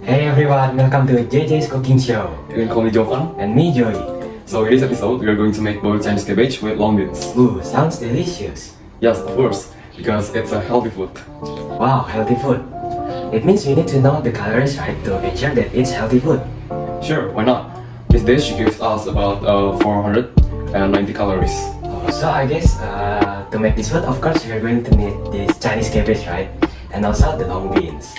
Hey everyone, welcome to JJ's Cooking Show. You can call me Jovan. And me, Joey. So in this episode, we are going to make boiled Chinese cabbage with long beans. Ooh, sounds delicious. Yes, of course, because it's a healthy food. Wow, healthy food. It means we need to know the calories, right, to ensure that it's healthy food. Sure, why not? This dish gives us about 490 calories. So I guess to make this food, of course, we are going to need this Chinese cabbage, right? And also the long beans.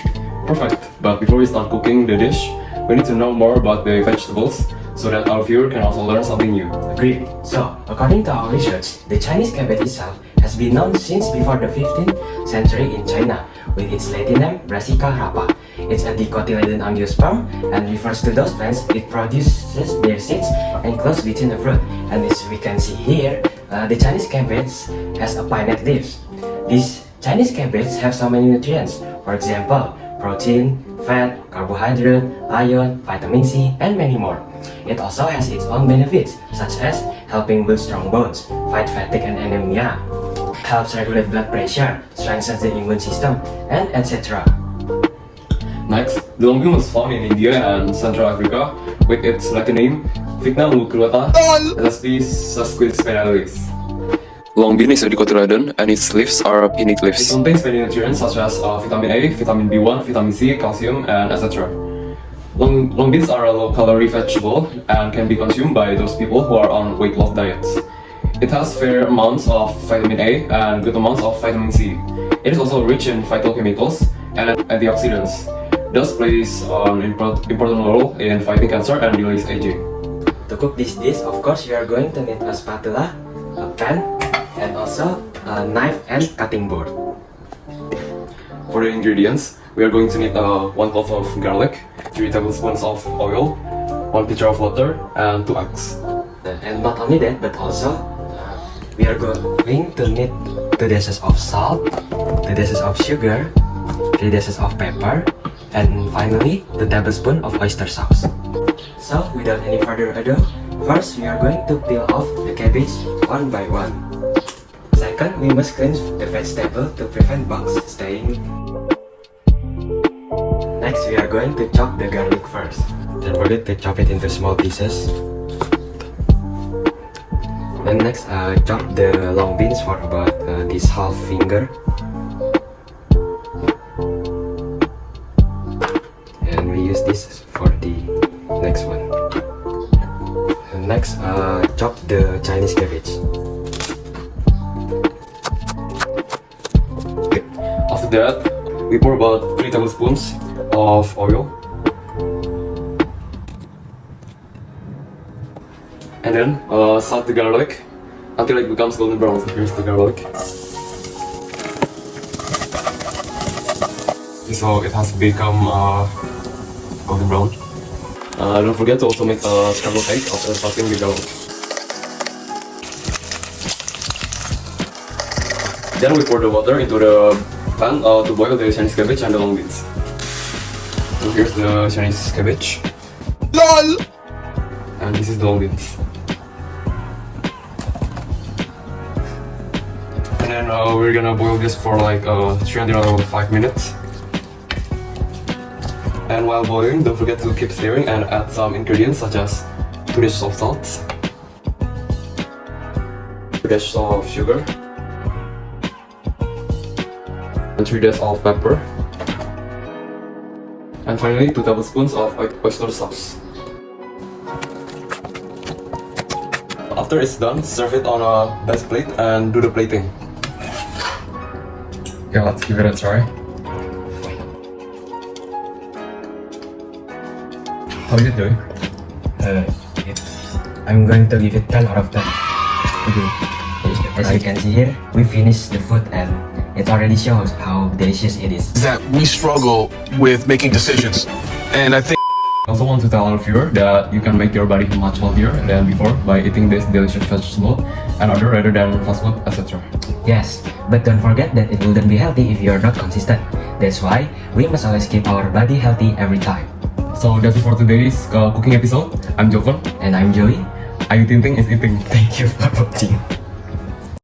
Perfect. But before we start cooking the dish, we need to know more about the vegetables so that our viewer can also learn something new. Agreed. So, according to our research, the Chinese cabbage itself has been known since before the 15th century in China, with its Latin name Brassica rapa. It's a dicotyledon angiosperm and refers to those plants it produces their seeds enclosed within a fruit. And as we can see here, the Chinese cabbage has a pinnate leaves. These Chinese cabbage have so many nutrients. For example, protein, fat, carbohydrate, iron, vitamin C, and many more. It also has its own benefits, such as helping build strong bones, fight fatigue and anemia, helps regulate blood pressure, strengthens the immune system, and etc. Next, the long bean was found in India and Central Africa with its Latin name Vigna luculata ssp sesquispinalis. Long bean is a dicotyledon and its leaves are pinnate leaves. It contains many nutrients such as vitamin A, vitamin B1, vitamin C, calcium, and etc. Long beans are a low-calorie vegetable and can be consumed by those people who are on weight loss diets. It has fair amounts of vitamin A and good amounts of vitamin C. It is also rich in phytochemicals and antioxidants. Thus plays an important role in fighting cancer and delays aging. To cook this dish, of course, you are going to need a spatula, a pan, and also a knife and cutting board. For the ingredients, we are going to need 1 clove of garlic, 3 tablespoons of oil, 1 pitcher of water, and 2 eggs. And not only that, but also we are going to need 2 dashes of salt, 2 dashes of sugar, 3 dashes of pepper, and finally 2 tablespoons of oyster sauce. So without any further ado, first we are going to peel off the cabbage one by one. Second, we must cleanse the vegetable to prevent bugs staying. Next, we are going to chop the garlic first. Don't forget to chop it into small pieces. And next, chop the long beans for about this half finger. And we use this for the next one. And next, chop the Chinese cabbage. After that, we pour about 3 tablespoons of oil. And then salt the garlic until it becomes golden brown. Here's the garlic. So it has become golden brown. Don't forget to also make a scrambled egg after salting the garlic. Then we pour the water into the pan to boil the Chinese cabbage and the long beans. So here's the Chinese cabbage. LOL! And this is the long beans. And then we're gonna boil this for like 305 minutes. And while boiling, don't forget to keep stirring and add some ingredients such as 2 dashes of salt, 2 dashes of sugar, and 3 dashes of pepper, and finally 2 tablespoons of oyster sauce. After it's done, serve it on a best plate and do the plating. Okay, let's give it a try. How is it doing? I'm going to give it 10 out of 10. As you can see here, we finished the food and it already shows how delicious it is. That we struggle with making decisions, and I think I also want to tell our viewer that you can make your body much healthier than before by eating this delicious vegetable and other rather than fast food, etc. Yes, but don't forget that it wouldn't be healthy if you're not consistent. That's why we must always keep our body healthy every time. So that's it for today's cooking episode. I'm Jovan. And I'm Joey. Ayu Ting Ting is eating. Thank you for watching.